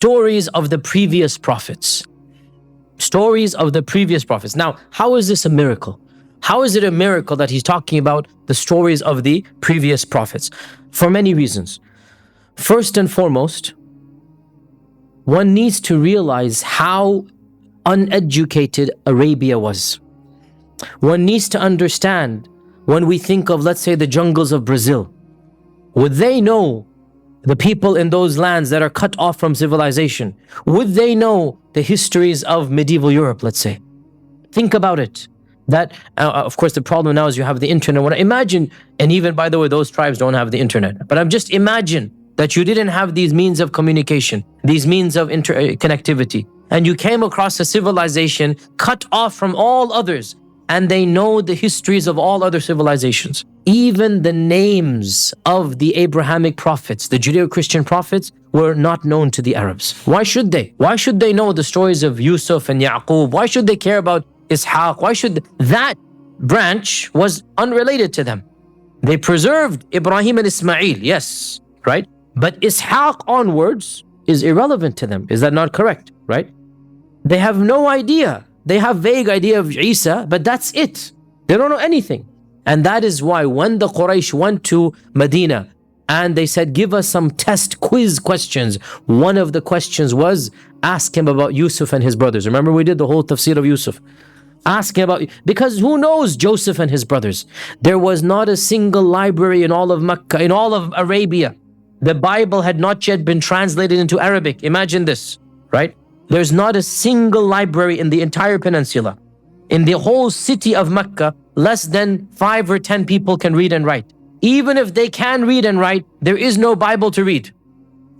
stories of the previous prophets. Stories of the previous prophets. Now, how is this a miracle? How is it a miracle that he's talking about the stories of the previous prophets? For many reasons. First and foremost, one needs to realize how uneducated Arabia was. One needs to understand, when we think of, let's say, the jungles of Brazil, would they know the people in those lands that are cut off from civilization? Would they know the histories of medieval Europe, let's say? Think about it. That, of course, the problem now is you have the internet. When I imagine, and even by the way, those tribes don't have the internet, but I'm just imagine that you didn't have these means of communication, these means of connectivity, and you came across a civilization cut off from all others, and they know the histories of all other civilizations. Even the names of the Abrahamic prophets, the Judeo-Christian prophets, were not known to the Arabs. Why should they? Why should they know the stories of Yusuf and Yaqub? Why should they care about Ishaq? Why should that branch was unrelated to them? They preserved Ibrahim and Ismail, yes, right? But Ishaq onwards is irrelevant to them. Is that not correct, right? They have no idea. They have vague idea of Isa, but that's it. They don't know anything. And that is why when the Quraysh went to Medina and they said, give us some test quiz questions, one of the questions was, ask him about Yusuf and his brothers. Remember we did the whole tafsir of Yusuf. Ask him about, because who knows Joseph and his brothers? There was not a single library in all of Mecca, in all of Arabia. The Bible had not yet been translated into Arabic. Imagine this, right? There's not a single library in the entire peninsula. In the whole city of Mecca, less than 5 or 10 people can read and write. Even if they can read and write, there is no Bible to read.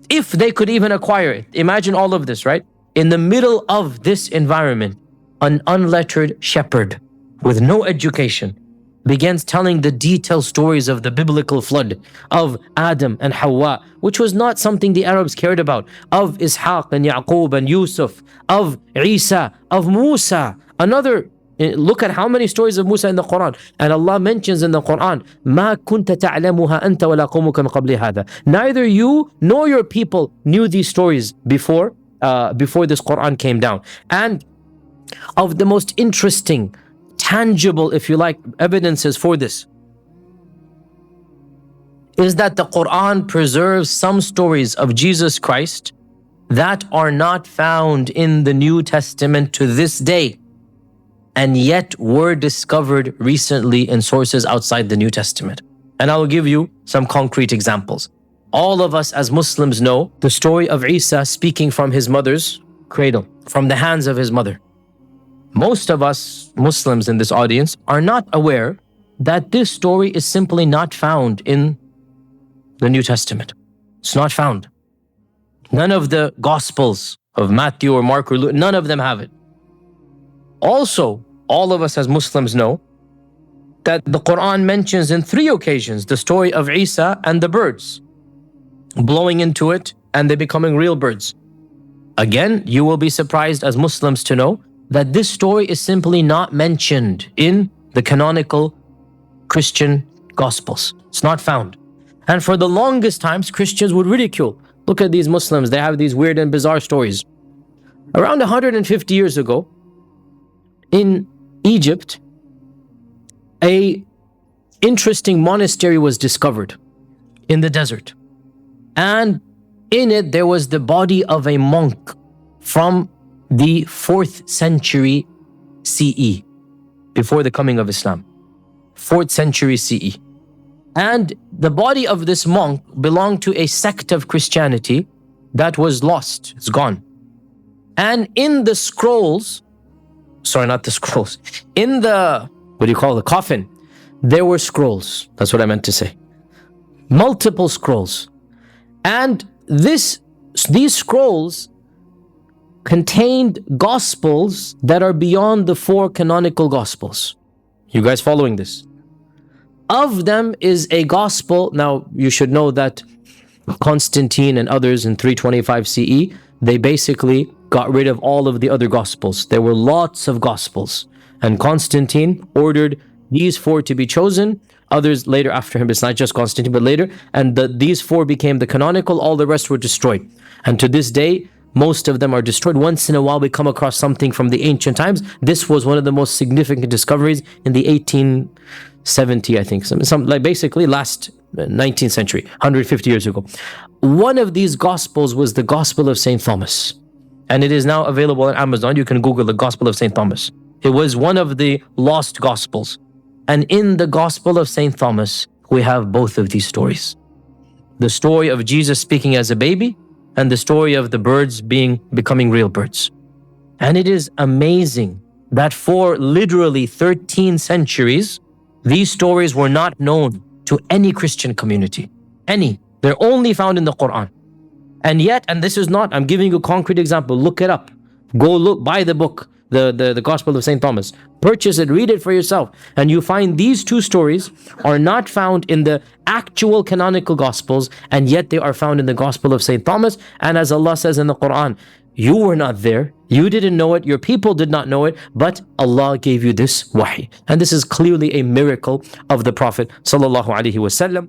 If they could even acquire it. Imagine all of this, right? In the middle of this environment, an unlettered shepherd with no education begins telling the detailed stories of the biblical flood, of Adam and Hawa, which was not something the Arabs cared about, of Ishaq and Yaqub and Yusuf, of Isa, of Musa. Look at how many stories of Musa in the Quran. And Allah mentions in the Quran, مَا كُنْتَ تَعْلَمُهَا أَنْتَ وَلَا قَوْمُكَ مِنْ قَبْلِ هَذَا. Neither you nor your people knew these stories before this Quran came down. And of the most interesting, tangible, if you like, evidences for this is that the Quran preserves some stories of Jesus Christ that are not found in the New Testament to this day, and yet were discovered recently in sources outside the New Testament. And I will give you some concrete examples. All of us as Muslims know the story of Isa speaking from his mother's cradle, from the hands of his mother. Most of us Muslims in this audience are not aware that this story is simply not found in the New Testament. It's not found. None of the Gospels of Matthew or Mark or Luke, none of them have it. Also, all of us as Muslims know that the Quran mentions in 3 occasions the story of Isa and the birds blowing into it and they becoming real birds. Again, you will be surprised as Muslims to know that this story is simply not mentioned in the canonical Christian Gospels. It's not found. And for the longest times, Christians would ridicule. Look at these Muslims, they have these weird and bizarre stories. Around 150 years ago, in Egypt, a interesting monastery was discovered in the desert. And in it, there was the body of a monk from the 4th century CE, before the coming of Islam. 4th century CE. And the body of this monk belonged to a sect of Christianity that was lost. It's gone. And in the scrolls, in the, the coffin, there were scrolls. That's what I meant to say. Multiple scrolls. And these scrolls contained gospels that are beyond the 4 canonical gospels. You guys following this? Of them is a gospel. Now, you should know that Constantine and others in 325 CE, they basically got rid of all of the other gospels. There were lots of gospels. And Constantine ordered these 4 to be chosen. Others later after him, it's not just Constantine, but later. And these 4 became the canonical, all the rest were destroyed. And to this day, Most of them are destroyed. Once in a while we come across something from the ancient times. This was one of the most significant discoveries in the 1870, I think, some like basically last 19th century, 150 years ago. One of these gospels was the Gospel of St. Thomas, and it is now available on Amazon. You can Google the Gospel of St. Thomas. It was one of the lost gospels. And in the Gospel of St. Thomas, we have both of these stories. The story of Jesus speaking as a baby, and the story of the birds becoming real birds. And it is amazing that for literally 13 centuries, these stories were not known to any Christian community. Any. They're only found in the Quran. And yet, and this is not, I'm giving you a concrete example, look it up. Go look, buy the book, the Gospel of St. Thomas. Purchase it, read it for yourself. And you find these two stories are not found in the actual canonical Gospels, and yet they are found in the Gospel of St. Thomas. And as Allah says in the Quran, you were not there, you didn't know it, your people did not know it, but Allah gave you this wahi. And this is clearly a miracle of the Prophet sallallahu alaihi wasallam.